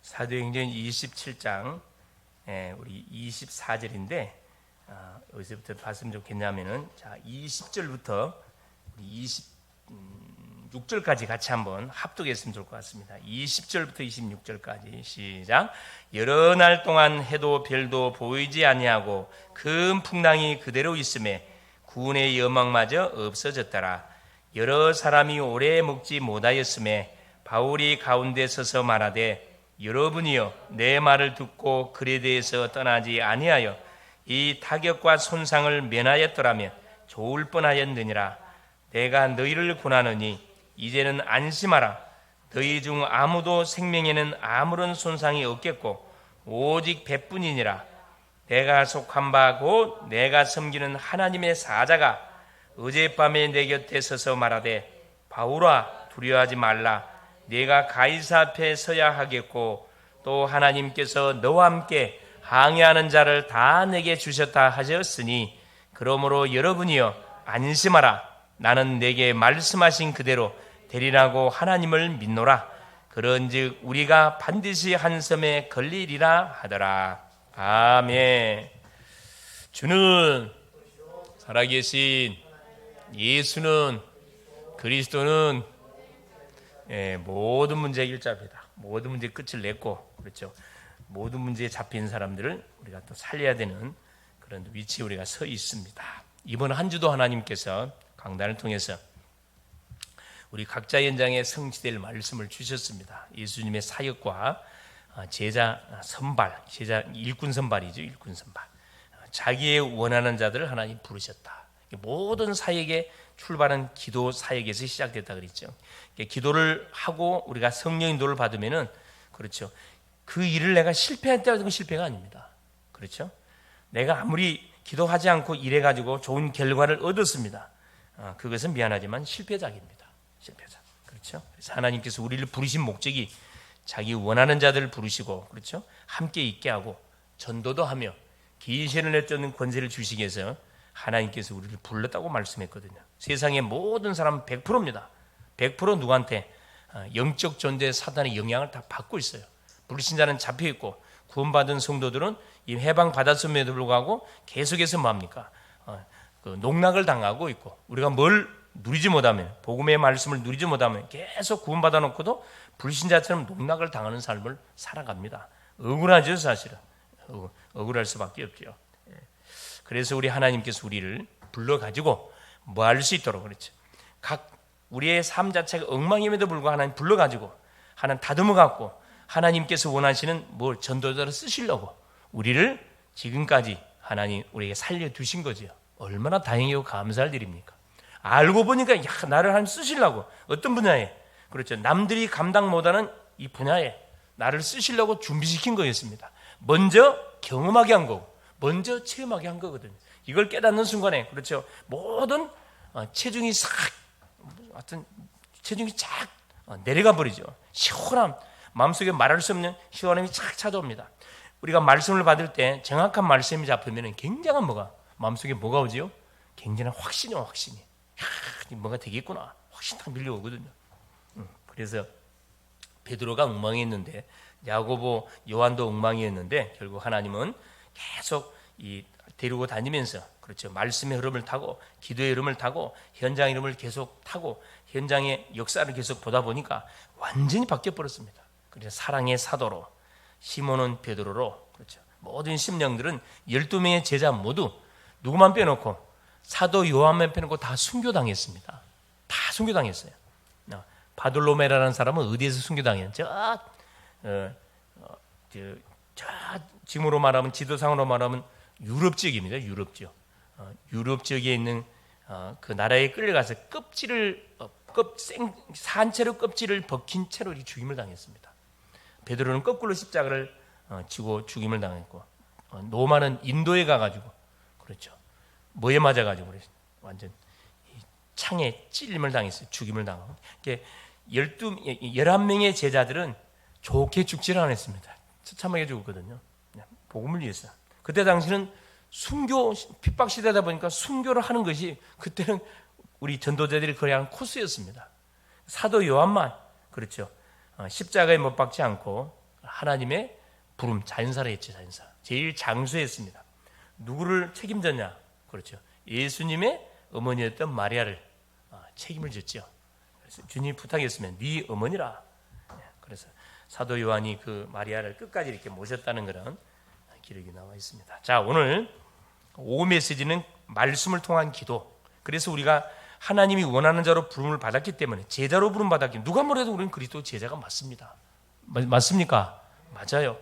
사도행전 27장 우리 24절인데 여기서부터 봤으면 좋겠냐면은 자 20절부터 26절까지 같이 한번 합독했으면 좋을 것 같습니다. 20절부터 26절까지 시작. 여러 날 동안 해도 별도 보이지 아니하고 큰 풍랑이 그대로 있음에 구원의 여망마저 없어졌더라. 여러 사람이 오래 먹지 못하였음에 바울이 가운데 서서 말하되 여러분이여 내 말을 듣고 글에 대해서 떠나지 아니하여 이 타격과 손상을 면하였더라면 좋을 뻔하였느니라. 내가 너희를 권하노니 이제는 안심하라. 너희 중 아무도 생명에는 아무런 손상이 없겠고 오직 배뿐이니라. 내가 속한 바 곧 내가 섬기는 하나님의 사자가 어젯밤에 내 곁에 서서 말하되 바울아 두려워하지 말라. 네가 가이사 앞에 서야 하겠고 또 하나님께서 너와 함께 항해하는 자를 다 내게 주셨다 하셨으니 그러므로 여러분이여 안심하라. 나는 내게 말씀하신 그대로 되리라고 하나님을 믿노라. 그런즉 우리가 반드시 한 섬에 걸리리라 하더라. 아멘. 주는 살아계신 예수는 그리스도는 모든 문제의 일자입니다. 모든 문제의 끝을 냈고, 그렇죠. 모든 문제에 잡힌 사람들을 우리가 또 살려야 되는 그런 위치에 우리가 서 있습니다. 이번 한 주도 하나님께서 강단을 통해서 우리 각자 현장에 성취될 말씀을 주셨습니다. 예수님의 사역과 제자 선발, 제자 일꾼 선발이죠. 일꾼 선발. 자기의 원하는 자들을 하나님 부르셨다. 모든 사역의 출발은 기도 사역에서 시작됐다 그랬죠. 기도를 하고 우리가 성령 인도를 받으면은 그렇죠. 그 일을 내가 실패했다고 실패가 아닙니다. 그렇죠. 내가 아무리 기도하지 않고 일해 가지고 좋은 결과를 얻었습니다. 그것은 미안하지만 실패작입니다. 실패작. 그렇죠. 그래서 하나님께서 우리를 부르신 목적이 자기 원하는 자들을 부르시고 그렇죠. 함께 있게 하고 전도도 하며 기신을 내쫓는 권세를 주시기 위해서 하나님께서 우리를 불렀다고 말씀했거든요. 세상의 모든 사람은 100%입니다. 100% 누구한테? 영적 존재 사단의 영향을 다 받고 있어요. 불신자는 잡혀 있고 구원받은 성도들은 이 해방 받았음에도 불구하고 계속해서 뭡니까? 농락을 당하고 있고 우리가 뭘 누리지 못하면 복음의 말씀을 누리지 못하면 계속 구원받아 놓고도 불신자처럼 농락을 당하는 삶을 살아갑니다. 억울하죠, 사실은. 억울할 수밖에 없죠. 그래서 우리 하나님께서 우리를 불러가지고 뭐 할 수 있도록 그렇죠. 각 우리의 삶 자체가 엉망임에도 불구하고 하나님 불러가지고 하나님 다듬어갖고 하나님께서 원하시는 뭘 전도자로 쓰시려고 우리를 지금까지 하나님 우리에게 살려두신 거죠. 얼마나 다행이고 감사할 일입니까? 알고 보니까 나를 하나님 쓰시려고 어떤 분야에 그렇죠. 남들이 감당 못하는 이 분야에 나를 쓰시려고 준비시킨 거였습니다. 먼저 경험하게 한 거고 먼저 체험하게 한 거거든요. 이걸 깨닫는 순간에 그렇죠. 모든 체중이 싹 하여튼 체중이 쫙 내려가 버리죠. 시원함 마음속에 말할 수 없는 시원함이 쫙 찾아옵니다. 우리가 말씀을 받을 때 정확한 말씀이 잡히면 굉장한 뭐가 마음속에 뭐가 오지요? 굉장한 확신이 확신이 뭐가 되겠구나 확신 딱 밀려오거든요. 그래서 베드로가 엉망이었는데 야고보 요한도 엉망이었는데 결국 하나님은 계속 이 데리고 다니면서 그렇죠. 말씀의 흐름을 타고 기도의 흐름을 타고 현장의 흐름을 계속 타고 현장의 역사를 계속 보다 보니까 완전히 바뀌어 버렸습니다. 그래서 사랑의 사도로 시몬은 베드로로 그렇죠. 모든 심령들은 12명의 제자 모두 누구만 빼놓고 사도 요한만 빼놓고 다 순교당했습니다. 다 순교당했어요. 바돌로메라는 사람은 어디에서 순교당했죠? 지금으로 말하면 지도상으로 말하면 유럽 지역입니다. 유럽 지역. 유럽 지역에 있는 그 나라에 끌려가서 산채로 껍질을 벗긴 채로 죽임을 당했습니다. 베드로는 거꾸로 십자가를 지고 죽임을 당했고 노마는 인도에 가가지고 그렇죠. 뭐에 맞아가지고 그랬어요. 완전 창에 찔림을 당했어요. 죽임을 당하고. 11명의 제자들은 좋게 죽지를 않았습니다. 처참하게 죽었거든요. 복음을 위해서. 그때 당시는 순교 핍박 시대다 보니까 순교를 하는 것이 그때는 우리 전도자들이 거의 한 코스였습니다. 사도 요한만 그렇죠. 십자가에 못 박지 않고 하나님의 부름, 자연사라 했죠. 자연사. 제일 장수했습니다. 누구를 책임졌냐? 그렇죠. 예수님의 어머니였던 마리아를 책임을 졌죠. 그래서 주님이 부탁했으면 네 어머니라. 그래서 사도 요한이 그 마리아를 끝까지 이렇게 모셨다는 그런 기록이 나와 있습니다. 자, 오늘 오후 메시지는 말씀을 통한 기도. 그래서 우리가 하나님이 원하는 자로 부름을 받았기 때문에 제자로 부름 받았기, 누가 뭐래도 우리는 그리스도 제자가 맞습니다. 맞습니까? 맞아요.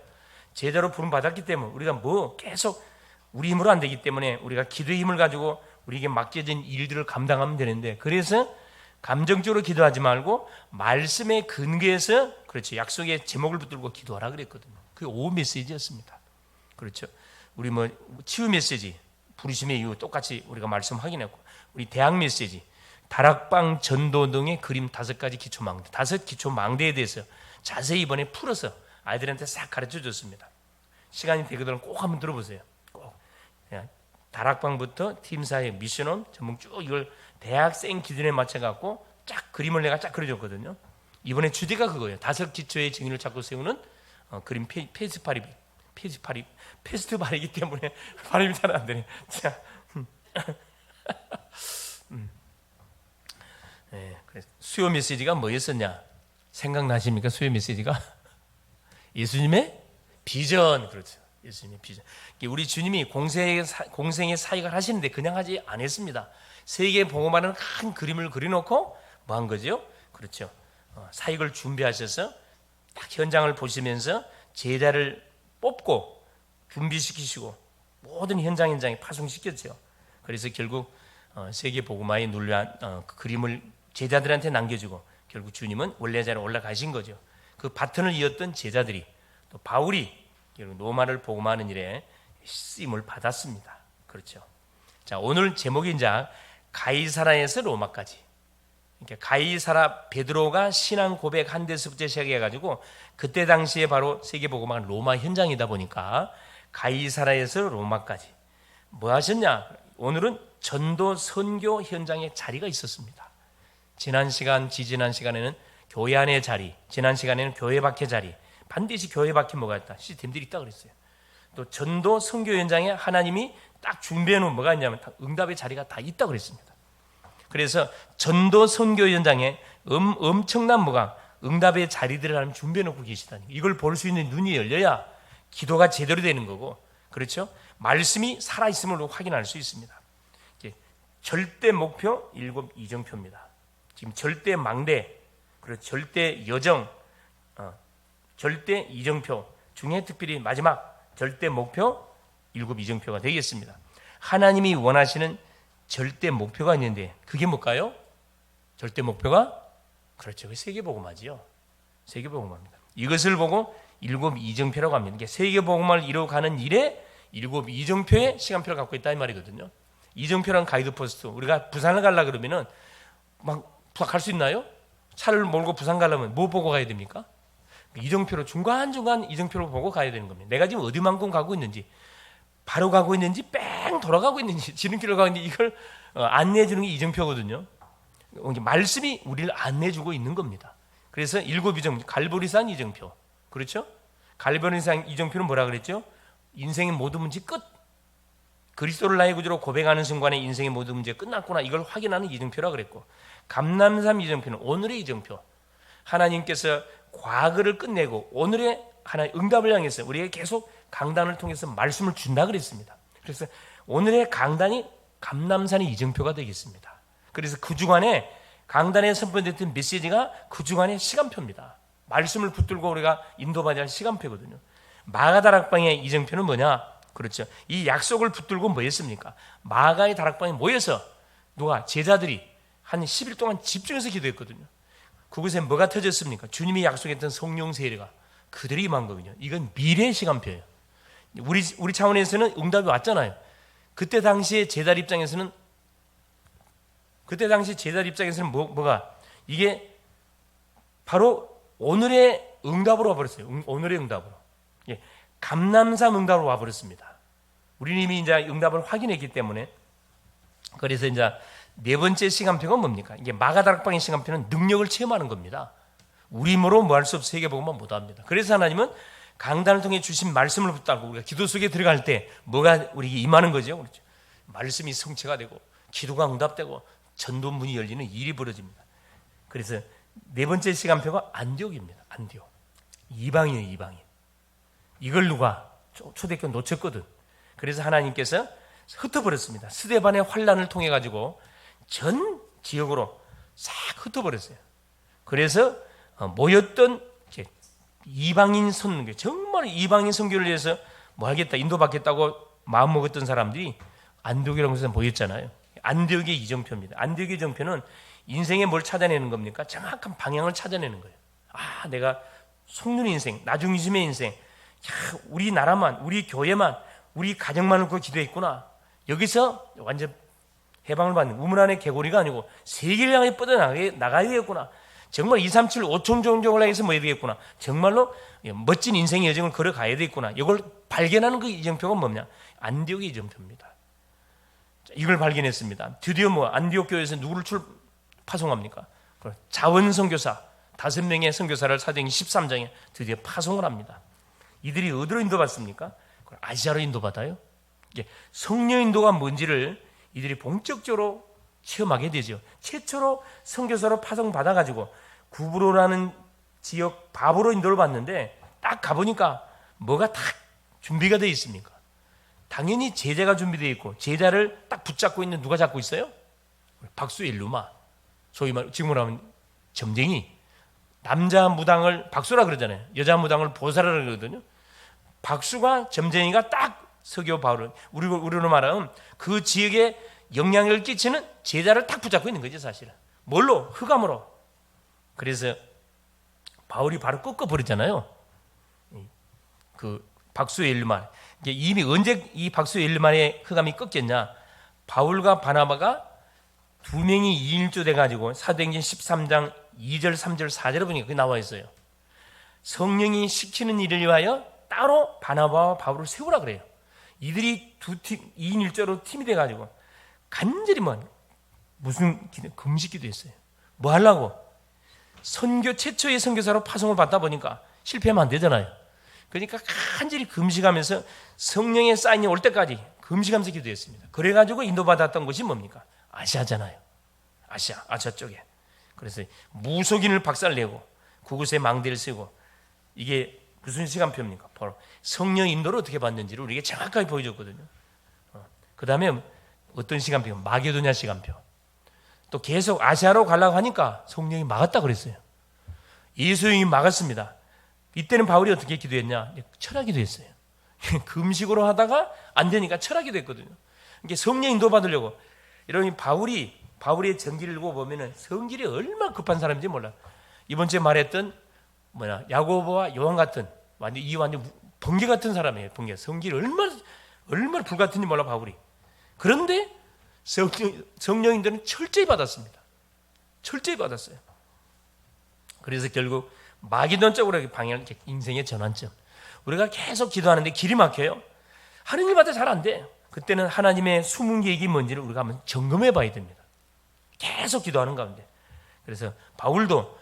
제자로 부름 받았기 때문에 우리가 뭐 계속 우리 힘으로 안 되기 때문에 우리가 기도의 힘을 가지고 우리에게 맡겨진 일들을 감당하면 되는데, 그래서 감정적으로 기도하지 말고 말씀의 근거에서, 그렇죠, 약속의 제목을 붙들고 기도하라 그랬거든요. 그게 오후 메시지였습니다. 그렇죠. 우리 뭐 치유 메시지, 부르심의 이유 똑같이 우리가 말씀 확인했고, 우리 대학 메시지, 다락방 전도 등의 그림 5가지 기초망대, 5 기초망대에 대해서 자세히 이번에 풀어서 아이들한테 싹 가르쳐 줬습니다. 시간이 되거든 꼭 한번 들어보세요. 꼭. 다락방부터 팀사회, 미션홈, 전문 쭉 이걸 대학생 기준에 맞춰갖고 쫙 그림을 내가 쫙 그려줬거든요. 이번에 주제가 그거예요. 5 기초의 증인을 찾고 세우는 그림 페스티벌이기 때문에 발음이 잘 안 되네. 자, 네, 그래서 수요 메시지가 뭐였었냐? 생각나십니까? 수요 메시지가 예수님의 비전. 그렇죠. 예수님의 비전. 우리 주님이 공생의 사역을 하시는데 그냥 하지 않았습니다. 세계에 복음하는 큰 그림을 그려놓고 뭐 한 거죠? 그렇죠. 사역을 준비하셔서 딱 현장을 보시면서 제자를 뽑고 준비시키시고 모든 현장에 파송시켰죠. 그래서 결국 세계 복음화에 눌려한 그림을 제자들한테 남겨주고 결국 주님은 원래 자리에 올라가신 거죠. 그 바톤을 이었던 제자들이, 또 바울이 결국 로마를 복음하는 일에 쓰임을 받았습니다. 그렇죠. 자, 오늘 제목이 이제 가이사라에서 로마까지. 그러니까 가이사라 베드로가 신앙 고백 한 데서부터 시작해가지고 그때 당시에 바로 세계 복음화가 로마 현장이다 보니까 가이사라에서 로마까지 뭐 하셨냐? 오늘은 전도 선교 현장에 자리가 있었습니다. 지난 시간, 지지난 시간에는 교회 안의 자리, 지난 시간에는 교회 밖의 자리, 반드시 교회 밖에 뭐가 있다, 시스템들이 있다 그랬어요. 또 전도 선교 현장에 하나님이 딱 준비해 놓은 뭐가 있냐면 응답의 자리가 다 있다 그랬습니다. 그래서 전도 선교 현장에 엄청난 뭐가 응답의 자리들을 하나님 준비해 놓고 계시다니, 이걸 볼 수 있는 눈이 열려야 기도가 제대로 되는 거고, 그렇죠? 말씀이 살아있음을 확인할 수 있습니다. 절대 목표 7 이정표입니다. 지금 절대 망대, 그리고 절대 여정, 절대 이정표 중에 특별히 마지막 절대 목표 7 이정표가 되겠습니다. 하나님이 원하시는 절대 목표가 있는데 그게 뭘까요? 절대 목표가, 그렇죠, 세계복음화지요. 세계복음화입니다. 이것을 보고 7 이정표라고 합니다. 이게 세계복음화를 이루어가는 일에 7 이정표의 시간표를 갖고 있다 이 말이거든요. 이정표란 가이드포스트. 우리가 부산을 가려고 그러면은 막 갈 수 있나요? 차를 몰고 부산 가려면 뭐 보고 가야 됩니까? 이정표로 중간중간 이정표로 보고 가야 되는 겁니다. 내가 지금 어디만큼 가고 있는지, 바로 가고 있는지, 뺑 돌아가고 있는지, 지름길로 가고 있는지, 이걸 안내해 주는 게 이정표거든요. 말씀이 우리를 안내해 주고 있는 겁니다. 그래서 7 이정표, 갈보리산 이정표. 그렇죠? 갈보리산 이정표는 뭐라 그랬죠? 인생의 모든 문제 끝. 그리스도를 나의 구주로 고백하는 순간에 인생의 모든 문제가 끝났구나, 이걸 확인하는 이정표라 그랬고, 감람산 이정표는 오늘의 이정표. 하나님께서 과거를 끝내고 오늘의 하나의 응답을 향해서 우리에게 계속 강단을 통해서 말씀을 준다 그랬습니다. 그래서 오늘의 강단이 감람산의 이정표가 되겠습니다. 그래서 그 주간에 강단에 선포됐던 메시지가 그 주간의 시간표입니다. 말씀을 붙들고 우리가 인도받아야 할 시간표거든요. 마가 다락방의 이정표는 뭐냐? 그렇죠. 이 약속을 붙들고 뭐 했습니까? 마가의 다락방에 모여서 누가? 제자들이 한 10일 동안 집중해서 기도했거든요. 그곳에 뭐가 터졌습니까? 주님이 약속했던 성령 세례가 그들이 임한 거거든요. 이건 미래의 시간표예요. 우리 차원에서는 응답이 왔잖아요. 그때 당시에 제자들 입장에서는 뭐가? 이게 바로 오늘의 응답으로 와버렸어요. 오늘의 응답으로. 예, 감람산 응답으로 와버렸습니다. 우리는 이미 이제 응답을 확인했기 때문에. 그래서 이제 4번째 시간표가 뭡니까? 이게 마가다락방의 시간표는 능력을 체험하는 겁니다. 우리 힘으로 뭐 할 수 없어 세계복음만 못합니다. 그래서 하나님은 강단을 통해 주신 말씀을 붙들고 우리가 기도 속에 들어갈 때 뭐가 우리에게 임하는 거죠. 그렇죠? 말씀이 성취가 되고 기도가 응답되고 전도문이 열리는 일이 벌어집니다. 그래서 네 번째 시간표가 안디옥입니다. 안디옥. 이방인이에요. 이방인. 이걸 누가 초대교회 놓쳤거든. 그래서 하나님께서 흩어버렸습니다. 스데반의 환란을 통해 가지고 전 지역으로 싹 흩어버렸어요. 그래서 모였던 이방인 선교, 정말 이방인 선교를 위해서 뭐 하겠다, 인도받겠다고 마음먹었던 사람들이 안디옥이라는 곳에 모였잖아요. 안디옥의 이정표입니다. 안디옥의 이정표는 인생에 뭘 찾아내는 겁니까? 정확한 방향을 찾아내는 거예요. 아, 내가 속는 인생, 나 중심의 인생, 야, 우리 나라만, 우리 교회만, 우리 가정만을 그 기도했구나. 여기서 완전 해방을 받는 우물 안의 개구리가 아니고 세계를 향해 뻗어나가야 되겠구나. 정말 2, 3, 7, 5천 종족을 향해서 뭐 해야 되겠구나. 정말로 멋진 인생의 여정을 걸어가야 되겠구나. 이걸 발견하는 그 이정표가 뭐냐? 안디옥의 이정표입니다. 이걸 발견했습니다. 드디어 뭐 안디옥 교회에서 누구를 파송합니까? 자원선교사 5명의 선교사를 사도행전 13장에 드디어 파송을 합니다. 이들이 어디로 인도받습니까? 아시아로 인도받아요. 성령 인도가 뭔지를 이들이 본격적으로 체험하게 되죠. 최초로 선교사로 파송받아가지고 구브로라는 지역 바보로 인도를 받는데 딱 가보니까 뭐가 다 준비가 되어 있습니까? 당연히 제자가 준비되어 있고 제자를 딱 붙잡고 있는 누가 잡고 있어요? 박수일루마, 소위 말 지금으로 하면 점쟁이. 남자 무당을 박수라 그러잖아요. 여자 무당을 보살이라 그러거든요. 박수가 점쟁이가 딱 서교 바울을 우리로 말하면 그 지역에 영향력을 끼치는 제자를 딱 붙잡고 있는 거죠. 사실은 뭘로? 흑암으로. 그래서 바울이 바로 꺾어버리잖아요. 그 박수의 일만 이미 언제 이 박수의 일만의 흑암이 꺾였냐? 바울과 바나바가 두 명이 2인조 돼가지고 사도행전 13장 2절, 3절, 4절에 보니까 그게 나와 있어요. 성령이 시키는 일을 위하여 따로 바나바와 바울을 세우라 그래요. 이들이 두 팀, 2인 1조로 팀이 돼가지고 간절히 무슨 기도, 금식 기도했어요. 뭐 하려고? 선교 최초의 선교사로 파송을 받다 보니까 실패하면 안 되잖아요. 그러니까 간절히 금식하면서 성령의 사인이 올 때까지 금식하면서 기도했습니다. 그래가지고 인도받았던 곳이 뭡니까? 아시아잖아요. 아시아 쪽에. 그래서 무속인을 박살내고 그곳에 망대를 세우고 이게 무슨 시간표입니까? 바로 성령 인도를 어떻게 받는지를 우리에게 정확하게 보여줬거든요. 그 다음에 어떤 시간표? 마게도냐 시간표. 또 계속 아시아로 가려고 하니까 성령이 막았다 그랬어요. 예수님이 막았습니다. 이때는 바울이 어떻게 기도했냐? 철학 기도했어요. 금식으로 하다가 안 되니까 철학 기도했거든요. 이게 성령 인도 받으려고. 이러니 바울의 전기를 읽어보면 성질이 얼마나 급한 사람인지 몰라요. 이번 주에 말했던 야고보와 요한 같은 완전 번개 같은 사람이에요. 번개. 성질이 얼마나 불같은지 몰라 바울이. 그런데 성령인들은 철저히 받았습니다. 철저히 받았어요. 그래서 결국 마게돈 쪽으로 방향을 인생의 전환점. 우리가 계속 기도하는데 길이 막혀요. 하는 일마다 잘 안 돼. 그때는 하나님의 숨은 계획이 뭔지를 우리가 한번 점검해 봐야 됩니다. 계속 기도하는 가운데. 그래서 바울도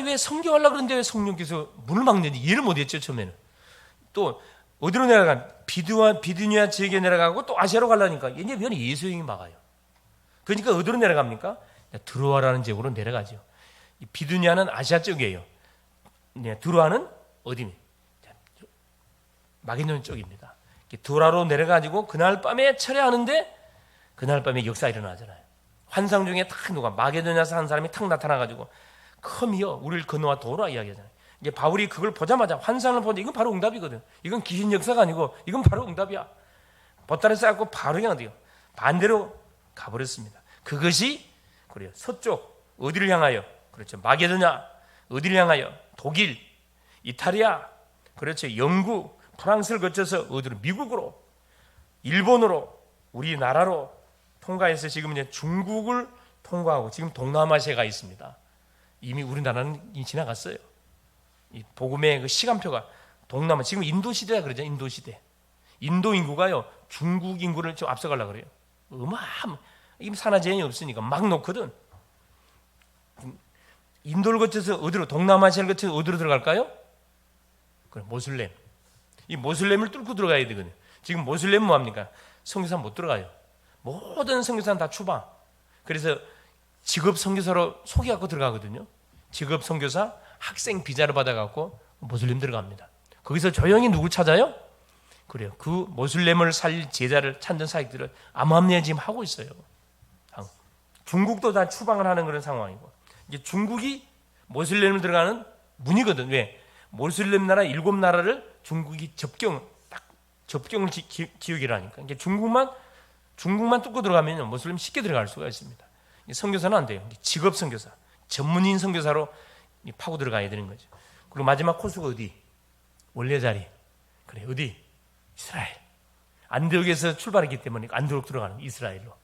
왜 성경하려고 그러는데 왜 성령께서 문을 막는지 이해를 못했죠. 처음에는. 또 어디로 내려간? 비두니아 지역에 내려가고 또 아시아로 가려니까 왜냐면 예수님이 막아요. 그러니까 어디로 내려갑니까? 드로아라는 지역으로 내려가죠. 비두니아는 아시아 쪽이에요. 드로아는 어디니? 마게도냐 쪽입니다. 드로아로 내려가지고 그날 밤에 철회하는데 그날 밤에 역사가 일어나잖아요. 환상 중에 탁 누가 마게도냐에서 한 사람이 탁 나타나가지고 컴이여 우리를 건너와 도우라 이야기하잖아요. 이게 바울이 그걸 보자마자 환상을 보는데 이건 바로 응답이거든. 이건 귀신 역사가 아니고 이건 바로 응답이야. 보따리 쌓고 바로 그냥 어디요? 반대로 가버렸습니다. 그것이 그래요. 서쪽 어디를 향하여? 그렇죠. 마게도냐 어디를 향하여? 독일, 이탈리아, 그렇죠. 영국, 프랑스를 거쳐서 어디로? 미국으로, 일본으로, 우리나라로 통과해서 지금 이제 중국을 통과하고 지금 동남아시아가 있습니다. 이미 우리나라는 지나갔어요. 이 복음의 그 시간표가 동남아 지금 인도 시대라 그러죠. 인도 시대. 인도 인구가요 중국 인구를 좀 앞서가려고 그래요. 이게 산화제한이 없으니까 막 놓거든. 인도를 거쳐서 어디로, 동남아시아를 거쳐서 어디로 들어갈까요? 그래, 모슬렘. 이 모슬렘을 뚫고 들어가야 되거든요. 지금 모슬렘은 뭐합니까? 선교사 못 들어가요. 모든 선교사는 다 추방. 그래서 직업 선교사로 소개하고 들어가거든요. 직업 선교사, 학생 비자를 받아갖고 모슬렘 들어갑니다. 거기서 조용히 누구 찾아요? 그래요. 그 모슬렘을 살릴 제자를 찾는 사역들을 암암리에 지금 하고 있어요. 중국도 다 추방을 하는 그런 상황이고, 이제 중국이 모슬렘을 들어가는 문이거든. 왜? 모슬렘 나라 7나라를 중국이 접경을 지으기로 하니까. 이게 중국만 뚫고 들어가면 모슬렘 쉽게 들어갈 수가 있습니다. 선교사는 안 돼요. 직업 선교사, 전문인 선교사로 파고 들어가야 되는 거죠. 그리고 마지막 코스가 어디? 원래 자리. 그래, 어디? 이스라엘. 안디옥에서 출발했기 때문에 안디옥 들어가는 이스라엘로.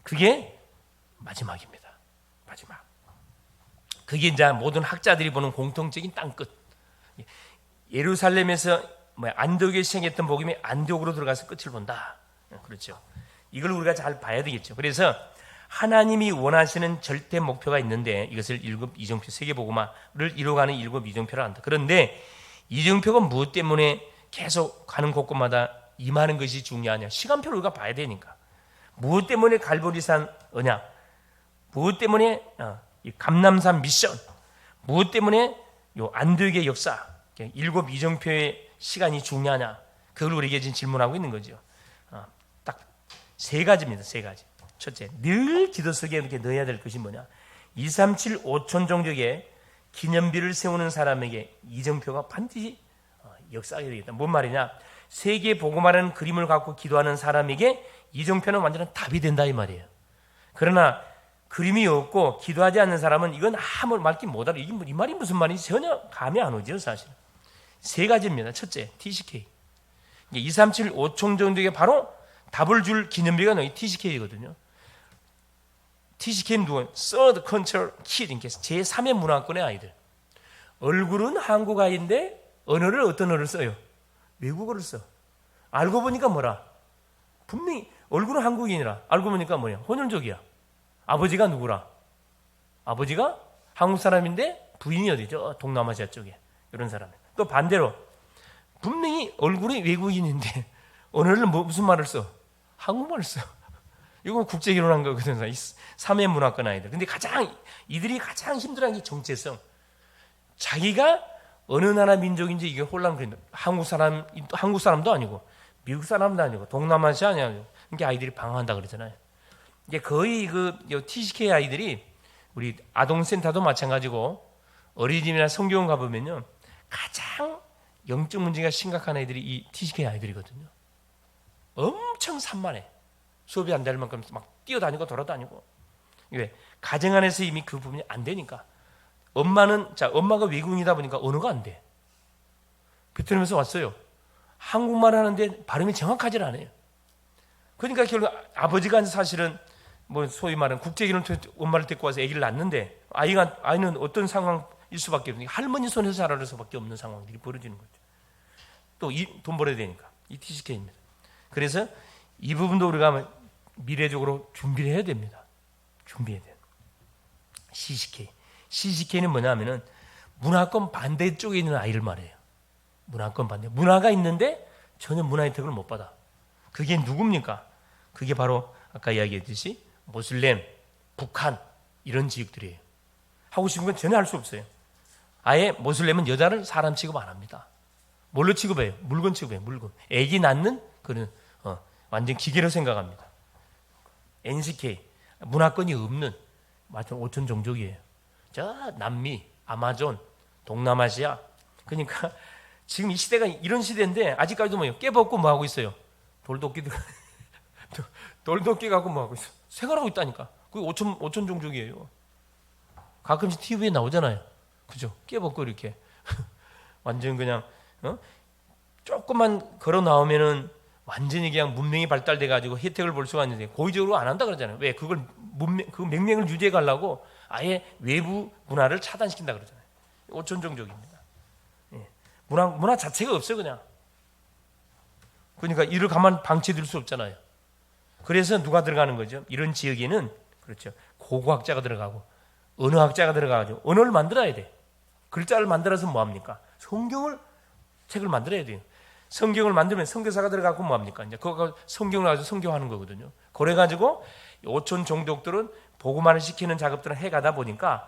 그게 마지막입니다. 마지막. 그게 이제 모든 학자들이 보는 공통적인 땅끝. 예루살렘에서 안디옥에 시행했던 복음이 안디옥으로 들어가서 끝을 본다. 그렇죠. 이걸 우리가 잘 봐야 되겠죠. 그래서 하나님이 원하시는 절대 목표가 있는데, 이것을 7 이정표, 세계복음화를 이루어가는 7 이정표를 한다. 그런데 이정표가 무엇 때문에 계속 가는 곳곳마다 임하는 것이 중요하냐? 시간표를 우리가 봐야 되니까. 무엇 때문에 갈보리산 언약, 무엇 때문에 이 감람산 미션, 무엇 때문에 요 안디옥의 역사, 7 이정표의 시간이 중요하냐? 그걸 우리에게 지금 질문하고 있는 거죠. 딱 3가지입니다. 3가지. 첫째, 늘 기도 속에 이렇게 넣어야 될 것이 뭐냐? 237 5천 종족의 기념비를 세우는 사람에게 이정표가 반드시 역사하게 되겠다. 뭔 말이냐? 세계 복음화라는 그림을 갖고 기도하는 사람에게 이정표는 완전한 답이 된다 이 말이에요. 그러나 그림이 없고 기도하지 않는 사람은 이건 아무 말기 못 알아. 이 말이 무슨 말인지 전혀 감이 안 오죠, 사실. 3가지입니다. 첫째, TCK. 237 5천 종족에 바로 답을 줄 기념비가 이 TCK거든요. TCK는 누구예요? Third Cultural Kid, 제3의 문화권의 아이들. 얼굴은 한국 아이인데 언어를 어떤 언어를 써요? 외국어를 써. 알고 보니까 뭐라? 분명히 얼굴은 한국인이라 알고 보니까 뭐냐? 혼혈족이야. 아버지가 누구라? 아버지가 한국 사람인데 부인이 어디죠? 동남아시아 쪽에. 이런 사람. 또 반대로 분명히 얼굴이 외국인인데 언어를 무슨 말을 써? 한국말을 써. 이거 국제 결혼한 거거든요. 3회 문화권 아이들. 근데 이들이 가장 힘들어하는 게 정체성. 자기가 어느 나라 민족인지 이게 혼란거린다. 한국 사람도 아니고, 미국 사람도 아니고, 동남아시아 아니고, 그러니까 아이들이 방황한다 그러잖아요. 이게 거의 TCK 아이들이 우리 아동센터도 마찬가지고, 어린이집이나 성교원 가보면요, 가장 영적 문제가 심각한 아이들이 이 TCK 아이들이거든요. 엄청 산만해. 수업이 안 될 만큼 막 뛰어다니고 돌아다니고. 왜? 가정 안에서 이미 그 부분이 안 되니까. 엄마가 외국인이다 보니까 언어가 안 돼. 베트남에서 왔어요. 한국말 하는데 발음이 정확하지 않아요. 그러니까 결국 아버지가 사실은 소위 말하는 국제결혼 엄마를 데리고 와서 아기를 낳는데 아이는 어떤 상황일 수밖에 없는, 할머니 손에서 자랄 수밖에 없는 상황들이 벌어지는 거죠. 또 돈 벌어야 되니까. 이 TCK입니다. 그래서 이 부분도 우리가 미래적으로 준비를 해야 됩니다. 준비해야 돼요. CCK는 뭐냐면은 문화권 반대쪽에 있는 아이를 말해요. 문화권 반대. 문화가 있는데 전혀 문화 혜택을 못 받아. 그게 누굽니까? 그게 바로 아까 이야기했듯이 모슬렘, 북한 이런 지역들이에요. 하고 싶은 건 전혀 할 수 없어요. 아예 모슬렘은 여자를 사람 취급 안 합니다. 뭘로 취급해요? 물건 취급해요. 물건. 애기 낳는 그런 완전 기계로 생각합니다. NCK 문화권이 없는 마찬 5천 종족이에요. 저 남미, 아마존, 동남아시아. 그러니까 지금 이 시대가 이런 시대인데 아직까지도 깨벗고 뭐 하고 있어요? 돌도끼 갖고 뭐 하고 있어? 생활하고 있다니까. 그게 5천 종족이에요. 가끔씩 TV에 나오잖아요. 그죠? 깨벗고 이렇게 완전 그냥 조금만 걸어 나오면은 완전히 그냥 문명이 발달돼 가지고 혜택을 볼 수가 있는데 고의적으로 안 한다 그러잖아요. 왜? 그 맹명을 유지해 가려고 아예 외부 문화를 차단시킨다 그러잖아요. 5천 종족입니다. 예. 문화 자체가 없어요, 그냥. 그러니까 이를 가만 방치해둘 수 없잖아요. 그래서 누가 들어가는 거죠? 이런 지역에는 그렇죠. 고고학자가 들어가고 언어학자가 들어가가지고 언어를 만들어야 돼. 글자를 만들어서 뭐합니까? 책을 만들어야 돼요. 성경을 만들면 선교사가 들어가고 뭐합니까? 이제 그거 성경을 가지고 성교하는 거거든요. 그래가지고 5천 종족들은 복음화를 시키는 작업들을 해가다 보니까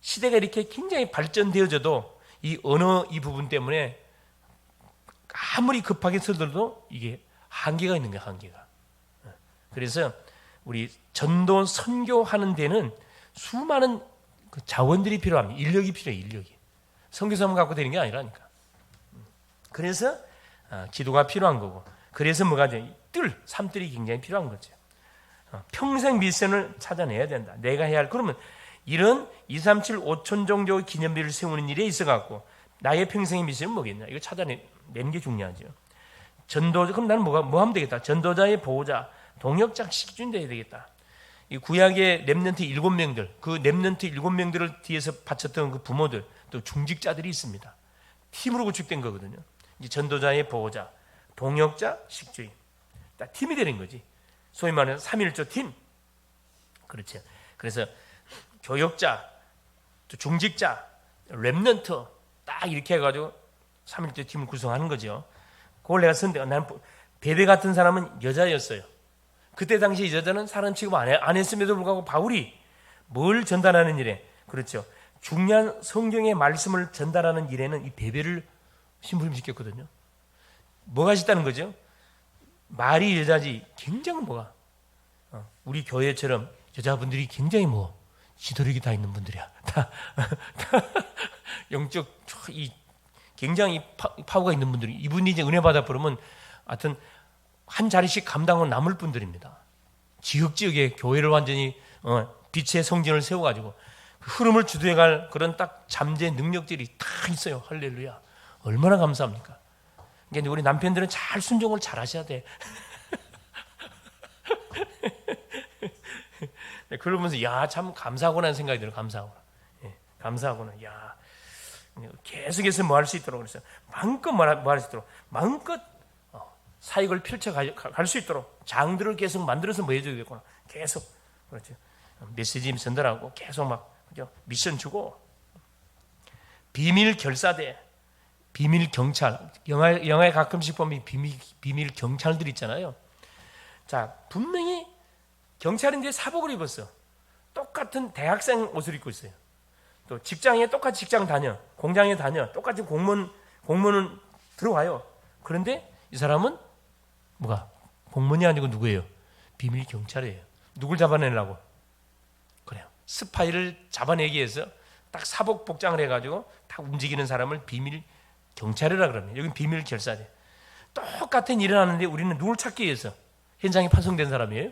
시대가 이렇게 굉장히 발전되어져도 이 언어 이 부분 때문에 아무리 급하게 서들도 이게 한계가 있는 거야, 한계가. 그래서 우리 전도 선교하는 데는 수많은 그 자원들이 필요합니다. 인력이 필요해요, 인력이. 선교사만 갖고 되는 게 아니라니까. 그래서 기도가 필요한 거고, 그래서 뭐가 돼? 삶들이 굉장히 필요한 거죠. 평생 미션을 찾아내야 된다. 내가 해야 할, 그러면 이런 237 5천 종족 기념비를 세우는 일에 있어갖고 나의 평생의 미션은 뭐겠냐? 이거 찾아내는 게 중요하죠. 그럼 나는 뭐 하면 되겠다? 전도자의 보호자, 동역자 시켜준다 해야 되겠다. 이 구약의 렘넌트 7명들, 그 렘넌트 7명들을 뒤에서 바쳤던 그 부모들, 또 중직자들이 있습니다. 팀으로 구축된 거거든요. 이제 전도자의 보호자, 동역자, 식주인. 딱 팀이 되는 거지. 소위 말하는 3.1조 팀. 그렇죠. 그래서 교역자, 또 중직자, 렘넌트 딱 이렇게 해가지고 3.1조 팀을 구성하는 거죠. 그걸 내가 썼는데 나는 베베 같은 사람은 여자였어요. 그때 당시 여자는 사람 취급 안 했음에도 불구하고 바울이 뭘 전달하는 일에, 그렇죠, 중요한 성경의 말씀을 전달하는 일에는 이 베베를 심부름시켰거든요. 뭐가 있다는 거죠? 말이 여자지 굉장히 우리 교회처럼 여자분들이 굉장히 지도력이 다 있는 분들이야. 다 영적 굉장히 파워가 있는 분들이, 이분이 이제 은혜 받아 버리면 하여튼 한 자리씩 감당은 남을 분들입니다. 지역지역에 교회를 완전히 빛의 성전을 세워가지고 그 흐름을 주도해갈 그런 딱 잠재 능력들이 다 있어요. 할렐루야. 얼마나 감사합니까? 그러니까 우리 남편들은 잘 순종을 잘 하셔야 돼. 그러면서 참 감사하구나 하는 생각이 들어요. 감사하구나. 계속해서 뭐 할 수 있도록, 그래서 마음껏 뭐 할 수 있도록, 마음껏 사역을 펼쳐갈 수 있도록 장들을 계속 만들어서 뭐 해줘야 되겠구나. 계속, 그렇죠, 메시지 전달하고 계속 그죠, 미션 주고. 비밀 결사대, 비밀 경찰, 영화에 가끔씩 보면 비밀 경찰들 있잖아요. 자, 분명히 경찰인데 사복을 입었어. 똑같은 대학생 옷을 입고 있어요. 또 직장에 똑같이 직장 다녀, 공장에 다녀, 똑같이 공무원은 들어와요. 그런데 이 사람은 공무원이 아니고 누구예요? 비밀 경찰이에요. 누굴 잡아내려고? 그래요. 스파이를 잡아내기 위해서 딱 사복 복장을 해가지고 딱 움직이는 사람을 비밀 경찰이라 그러면, 여긴 비밀 결사대. 똑같은 일을 하는데 우리는 누굴 찾기 위해서 현장에 파송된 사람이에요?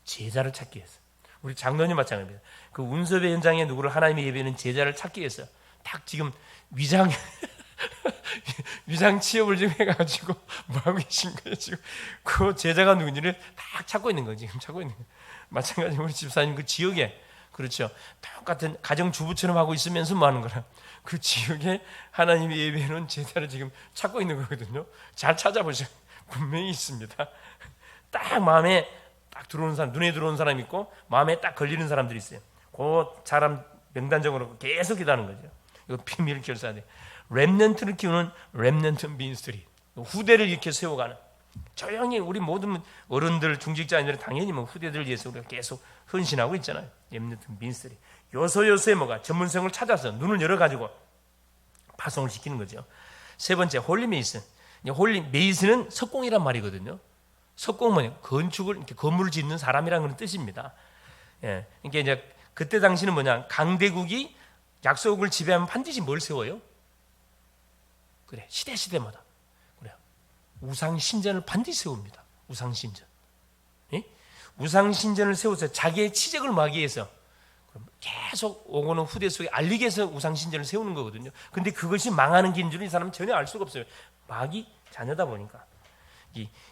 제자를 찾기 위해서. 우리 장로님 마찬가지입니다. 그 운섭의 현장에 누구를 하나님의 예배는 제자를 찾기 위해서 딱 지금 위장 취업을 좀 해가지고 뭐 하고 계신 거예요 지금. 그 제자가 누군지를 딱 찾고 있는 거지. 지금 찾고 있는 거예요. 마찬가지로 우리 집사님 그 지역에, 그렇죠, 똑같은 가정주부처럼 하고 있으면서 뭐 하는 거라, 그 지역에 하나님의 예배는 제자를 지금 찾고 있는 거거든요. 잘 찾아보세요. 분명히 있습니다. 딱 마음에 딱 들어오는 사람, 눈에 들어오는 사람 있고 마음에 딱 걸리는 사람들이 있어요. 그 사람 명단적으로 계속 기다는 거죠. 이거 비밀 결사대. 렘넌트를 키우는 렘넌트 민스트리, 후대를 이렇게 세워가는, 조용히 우리 모든 어른들, 중직자인들은 당연히 후대들을 위해서 우리가 계속 헌신하고 있잖아요. 렘넌트 민스트리. 요소요소에 전문성을 찾아서 눈을 열어가지고 파송을 시키는 거죠. 세 번째, 홀리 메이슨. 홀리 메이슨은 석공이란 말이거든요. 석공은 건축을, 건물을 짓는 사람이라는 그런 뜻입니다. 예. 그러니까 이제 그때 당시는 강대국이 약속을 지배하면 반드시 뭘 세워요? 그래, 시대마다. 그래요. 우상신전을 반드시 세웁니다. 우상신전. 예? 우상신전을 세워서 자기의 치적을 막기 위해서 계속 오고는 후대 속에 알리기 위해서 우상신전을 세우는 거거든요. 근데 그것이 망하는 긴 줄은 이 사람은 전혀 알 수가 없어요. 마귀 자녀다 보니까.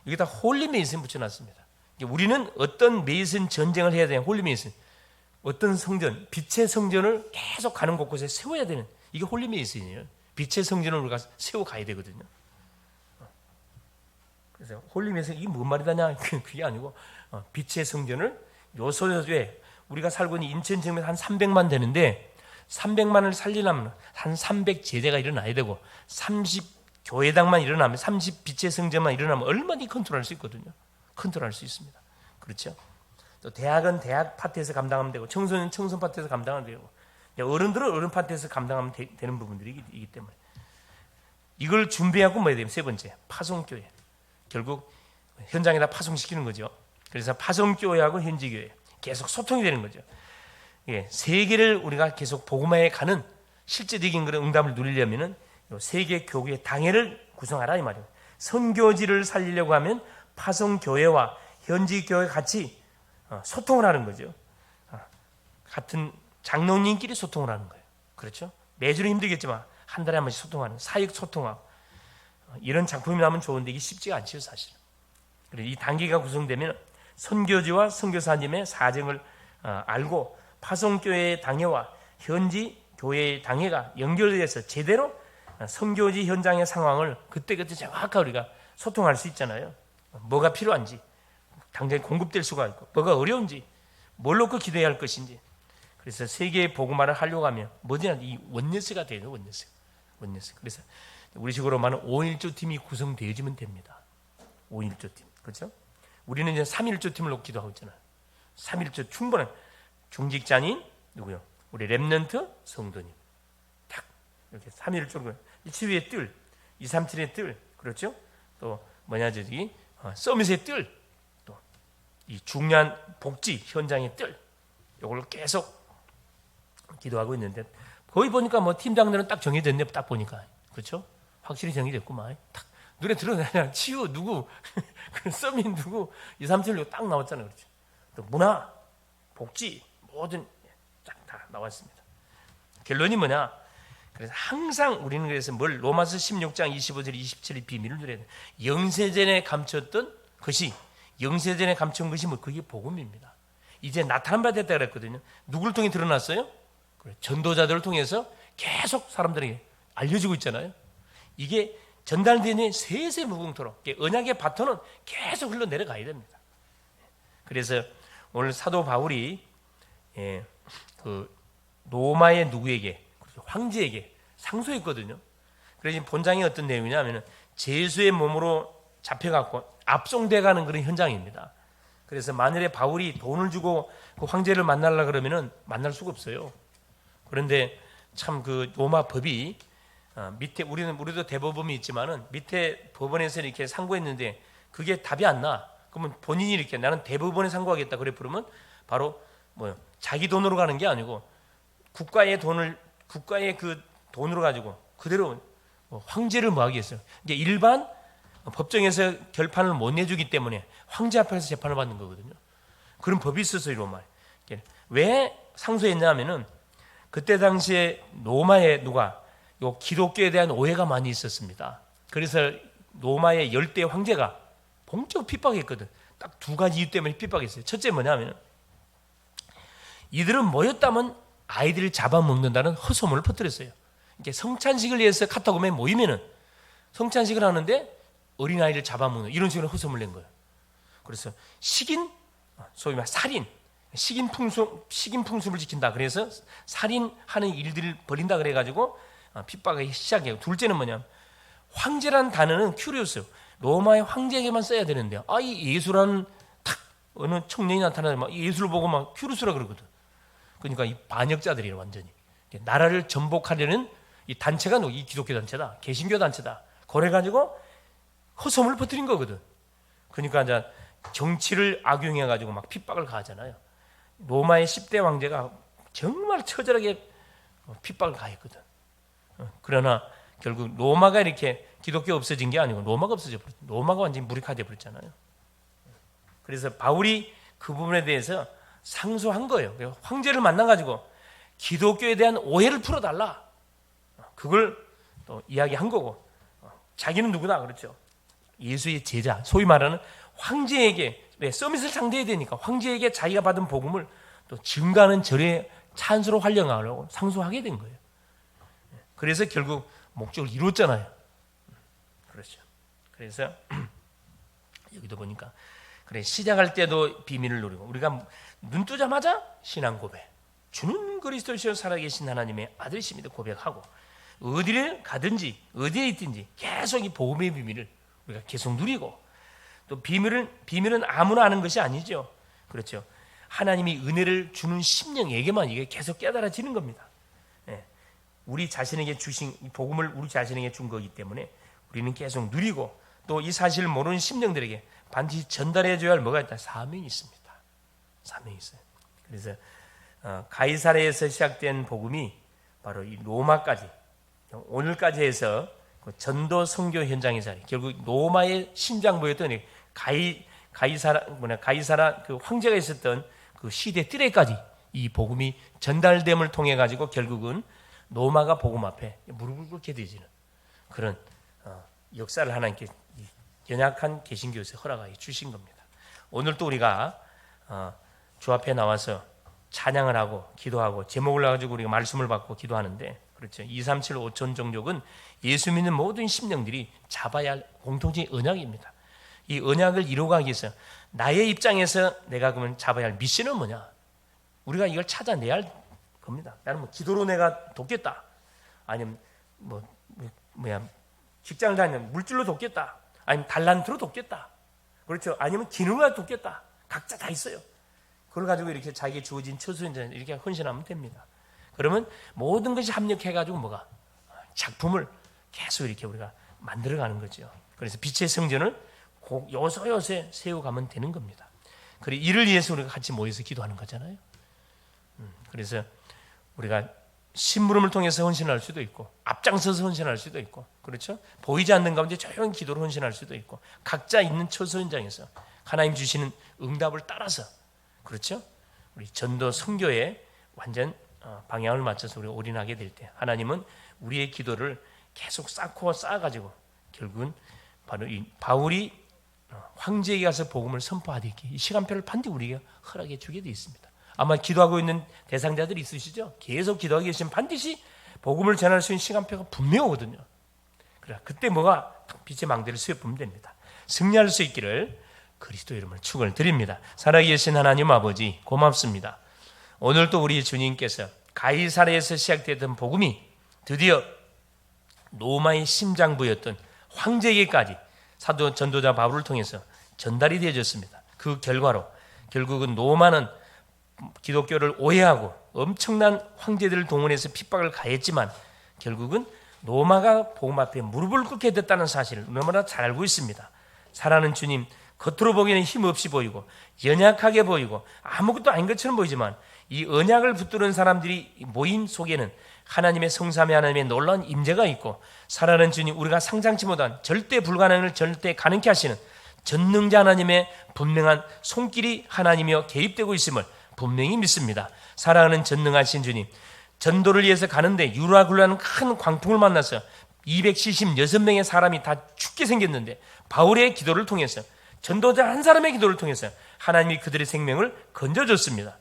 여기다 홀리 메이슨 붙여놨습니다. 우리는 어떤 메이슨 전쟁을 해야 되냐, 홀리 메이슨. 어떤 성전, 빛의 성전을 계속 가는 곳곳에 세워야 되는, 이게 홀리 메이슨이에요. 빛의 성전을 우리가 세워가야 되거든요. 그래서 홀리 메이슨, 이게 뭔 말이다냐? 그게 아니고 빛의 성전을 요소요소에 우리가 살고 있는 인천 지역에 한 300만 되는데 300만을 살리려면 한 300제대가 일어나야 되고 30교회당만 일어나면 30빛의 성전만 일어나면 얼마나 컨트롤할 수 있거든요. 컨트롤할 수 있습니다. 그렇죠? 또 대학은 대학 파트에서 감당하면 되고 청소년 청소년 파트에서 감당하면 되고 어른들은 어른 파트에서 감당하면 되는 부분들이기 때문에 이걸 준비하고 뭐 해야 돼요? 세 번째, 파송교회. 결국 현장에다 파송시키는 거죠. 그래서 파송교회하고 현지교회 계속 소통이 되는 거죠. 예, 세계를 우리가 계속 복음화해 가는 실제적인 그런 응답을 누리려면은 세계 교회의 당회를 구성하라 이 말이에요. 선교지를 살리려고 하면 파송교회와 현지교회 같이 소통을 하는 거죠. 같은 장로님끼리 소통을 하는 거예요. 그렇죠? 매주는 힘들겠지만 한 달에 한 번씩 소통하는 사역 소통하고 이런 작품이 나면 좋은데 이게 쉽지가 않죠 사실. 그래서 이 단계가 구성되면 선교지와 선교사님의 사정을 알고 파송교회의 당회와 현지 교회의 당회가 연결돼서 제대로 선교지 현장의 상황을 그때그때 정확하게 우리가 소통할 수 있잖아요. 뭐가 필요한지 당장에 공급될 수가 있고 뭐가 어려운지 뭘 놓고 기도해야 할 것인지. 그래서 세계의 복음화를 하려고 하면 뭐냐 이 원네스가 되죠. 원네스. 그래서 우리 식으로 말하는 5.1조 팀이 구성되어지면 됩니다. 5.1조 팀. 그렇죠? 우리는 이제 3.1조 팀을 놓고 기도하고 있잖아요. 3.1조 충분한 중직자님 누구요? 우리 렘넌트 성도님. 딱 이렇게 3.1조로 치유의 뜰, 237의 뜰. 그렇죠? 또 뭐냐 저기 서밋의 뜰. 또 이 중요한 복지 현장의 뜰. 이걸 계속 기도하고 있는데 거의 보니까 뭐 팀장들은 딱 정해졌네. 딱 보니까 그렇죠? 확실히 정해졌구만. 딱 눈에 들어오냐 치유 누구, 서밋 누구, 237로 딱 나왔잖아요. 그렇죠? 또 문화, 복지 모든 딱 다 나왔습니다. 결론이 뭐냐? 그래서 항상 우리는 그래서 뭘 로마서 16장 25절 27의 비밀을 누려야 돼. 영세전에 감췄던 것이 영세전에 감춘 것이 뭐 그게 복음입니다. 이제 나타난 바 됐다 그랬거든요. 누구를 통해 드러났어요? 전도자들을 통해서 계속 사람들에게 알려지고 있잖아요. 이게 전달되는 세세무궁토록 언약의 바톤은 계속 흘러내려가야 됩니다. 그래서 오늘 사도 바울이 그 로마의 누구에게 황제에게 상소했거든요. 그래서 본장이 어떤 내용이냐면 제수의 몸으로 잡혀갖고 압송돼가는 그런 현장입니다. 그래서 만일에 바울이 돈을 주고 그 황제를 만나려 그러면은 만날 수가 없어요. 그런데 참 그 로마 법이 밑에 우리도 대법원이 있지만은 밑에 법원에서 이렇게 상고했는데 그게 답이 안 나. 그러면 본인이 이렇게 나는 대법원에 상고하겠다 그래 부르면 바로 뭐 자기 돈으로 가는 게 아니고 국가의 그 돈으로 가지고 그대로 황제를 뭐 하겠어요. 이게 일반 법정에서 결판을 못 내주기 때문에 황제 앞에서 재판을 받는 거거든요. 그런 법이 있었어요, 로마에. 왜 상소했냐면은 그때 당시에 로마에 누가 요 기독교에 대한 오해가 많이 있었습니다. 그래서 로마의 10대 황제가 본격 핍박했거든. 딱 두 가지 이유 때문에 핍박했어요. 첫째 뭐냐면 이들은 모였다면 아이들을 잡아먹는다는 허소문을 퍼뜨렸어요. 이게 성찬식을 위해서 카타콤에 모이면은 성찬식을 하는데 어린아이를 잡아먹는 이런 식으로 허소문을 낸 거예요. 그래서 식인, 소위 말 살인, 식인 풍습을 지킨다. 그래서 살인하는 일들을 벌인다 그래가지고 핍박하기 시작해요. 둘째는 뭐냐? 황제란 단어는 큐리오스, 로마의 황제에게만 써야 되는데, 이 예수라는 탁 어느 청년이 나타나면 막 예수를 보고 막 큐리오스라 그러거든. 그러니까 이 반역자들이에요, 완전히. 나라를 전복하려는 이 단체가 이 기독교 단체다, 개신교 단체다. 그래가지고 허소문을 퍼뜨린 거거든. 그러니까 이제 정치를 악용해가지고 막 핍박을 가하잖아요. 로마의 10대 황제가 정말 처절하게 핍박을 가했거든. 그러나 결국 로마가 이렇게 기독교 없어진 게 아니고 로마가 없어져 버렸죠. 로마가 완전히 무력화돼 버렸잖아요. 그래서 바울이 그 부분에 대해서 상소한 거예요. 황제를 만나가지고 기독교에 대한 오해를 풀어달라. 그걸 또 이야기한 거고, 자기는 누구나 그렇죠. 예수의 제자, 소위 말하는 황제에게 서밋을 상대해야 되니까 황제에게 자기가 받은 복음을 또 증가하는 절에 찬수로 활용하려고 상소하게 된 거예요. 그래서 결국 목적을 이뤘잖아요. 그렇죠. 그래서 여기도 보니까 그래, 시작할 때도 비밀을 누리고 우리가 눈 뜨자마자 신앙 고백, 주는 그리스도시여 살아계신 하나님의 아들이십니다 고백하고, 어디를 가든지 어디에 있든지 계속 이 복음의 비밀을 우리가 계속 누리고, 또 비밀은 아무나 아는 것이 아니죠. 그렇죠. 하나님이 은혜를 주는 심령에게만 이게 계속 깨달아지는 겁니다. 예. 우리 자신에게 주신 이 복음을 우리 자신에게 준 거기 때문에 우리는 계속 누리고, 또 이 사실을 모르는 심령들에게 반드시 전달해줘야 할 뭐가 있다? 사명이 있습니다. 사명이 있어요. 그래서 가이사랴에서 시작된 복음이 바로 이 로마까지, 오늘까지 해서 그 전도 선교 현장의 자리, 결국 로마의 심장부였던 가이사라 그 황제가 있었던 그 시대 뜰에까지 이 복음이 전달됨을 통해 가지고 결국은 로마가 복음 앞에 무릎을 꿇게 되지는 그런 역사를 하나님께 연약한 개신교에서 허락하여 주신 겁니다. 오늘 또 우리가 주 앞에 나와서 찬양을 하고 기도하고 제목을 가지고 우리가 말씀을 받고 기도하는데, 그렇죠. 237 5천 종족은 예수 믿는 모든 심령들이 잡아야 할 공통적인 언약입니다. 이 언약을 이루어가기 위해서 나의 입장에서 내가 그러면 잡아야 할 미션은 뭐냐? 우리가 이걸 찾아내야 할 겁니다. 나는 뭐 기도로 내가 돕겠다, 아니면 직장을 다니면 물질로 돕겠다, 아니면 달란트로 돕겠다, 그렇죠. 아니면 기능으로 돕겠다. 각자 다 있어요. 그걸 가지고 이렇게 자기에게 주어진 처소인자 이렇게 헌신하면 됩니다. 그러면 모든 것이 합력해가지고 뭐가 작품을 계속 이렇게 우리가 만들어가는 거죠. 그래서 빛의 성전을 요소요소에 세워가면 되는 겁니다. 그리고 이를 위해서 우리가 같이 모여서 기도하는 거잖아요. 그래서 우리가 심부름을 통해서 헌신할 수도 있고, 앞장서서 헌신할 수도 있고, 그렇죠. 보이지 않는 가운데 조용히 기도로 헌신할 수도 있고, 각자 있는 처소 현장에서 하나님 주시는 응답을 따라서, 그렇죠. 우리 전도 선교에 완전 방향을 맞춰서 우리가 올인하게 될 때 하나님은 우리의 기도를 계속 쌓아가지고 결국은 바로 이 바울이 황제에게 가서 복음을 선포하듯이 이 시간표를 반드시 우리에게 허락해 주게 되어 있습니다. 아마 기도하고 있는 대상자들이 있으시죠? 계속 기도하고 계시면 반드시 복음을 전할 수 있는 시간표가 분명하거든요. 그래, 그때 뭐가 빛의 망대를 수여보면 됩니다. 승리할 수 있기를 그리스도 이름으로 축원을 드립니다. 살아계신 하나님 아버지 고맙습니다. 오늘 또 우리 주님께서 가이사랴에서 시작되던 복음이 드디어 로마의 심장부였던 황제에게까지 사도 전도자 바울을 통해서 전달이 되어졌습니다. 그 결과로 결국은 로마는 기독교를 오해하고 엄청난 황제들을 동원해서 핍박을 가했지만 결국은 로마가 복음 앞에 무릎을 꿇게 됐다는 사실을 너무나 잘 알고 있습니다. 사랑하는 주님, 겉으로 보기에는 힘없이 보이고 연약하게 보이고 아무것도 아닌 것처럼 보이지만 이 언약을 붙드는 사람들이 모임 속에는 하나님의 성삼위 하나님의 놀라운 임재가 있고, 사랑하는 주님, 우리가 상상치 못한 절대 불가능을 절대 가능케 하시는 전능자 하나님의 분명한 손길이 하나님이여 개입되고 있음을 분명히 믿습니다. 사랑하는 전능하신 주님, 전도를 위해서 가는데 유라굴라는 큰 광풍을 만나서 276명의 사람이 다 죽게 생겼는데 바울의 기도를 통해서, 전도자 한 사람의 기도를 통해서 하나님이 그들의 생명을 건져줬습니다.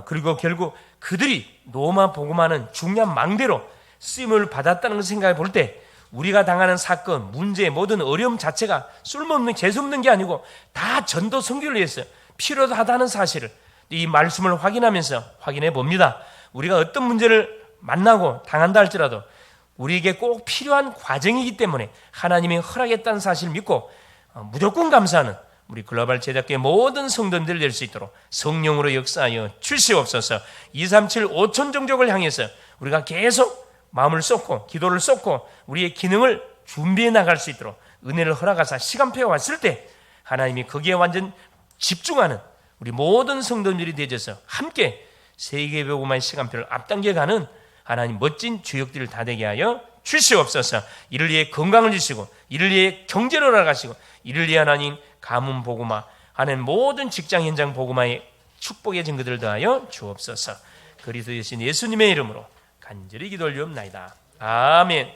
그리고 결국 그들이 로마 복음하는 중요한 망대로 쓰임을 받았다는 것을 생각해 볼 때 우리가 당하는 사건, 문제, 모든 어려움 자체가 쓸모없는, 재수없는 게 아니고 다 전도 선교를 위해서 필요하다는 사실을 이 말씀을 확인하면서 확인해 봅니다. 우리가 어떤 문제를 만나고 당한다 할지라도 우리에게 꼭 필요한 과정이기 때문에 하나님이 허락했다는 사실을 믿고 무조건 감사하는 우리 글로벌 제작교회 모든 성도들 될 수 있도록 성령으로 역사하여 주시옵소서. 237 5천 종족을 향해서 우리가 계속 마음을 쏟고 기도를 쏟고 우리의 기능을 준비해 나갈 수 있도록 은혜를 허락하사 시간표에 왔을 때 하나님이 거기에 완전 집중하는 우리 모든 성도들이 되어져서 함께 세계복음화의 시간표를 앞당겨가는 하나님 멋진 주역들을 다 되게 하여 주시옵소서. 이를 위해 건강을 주시고 이를 위해 경제를 허락하시고 이를 위해 하나님 가문 복음화 하는 모든 직장 현장 복음화의 축복의 증거들을 더하여 주옵소서. 그리스도 되신 예수님의 이름으로 간절히 기도 올리옵나이다. 아멘.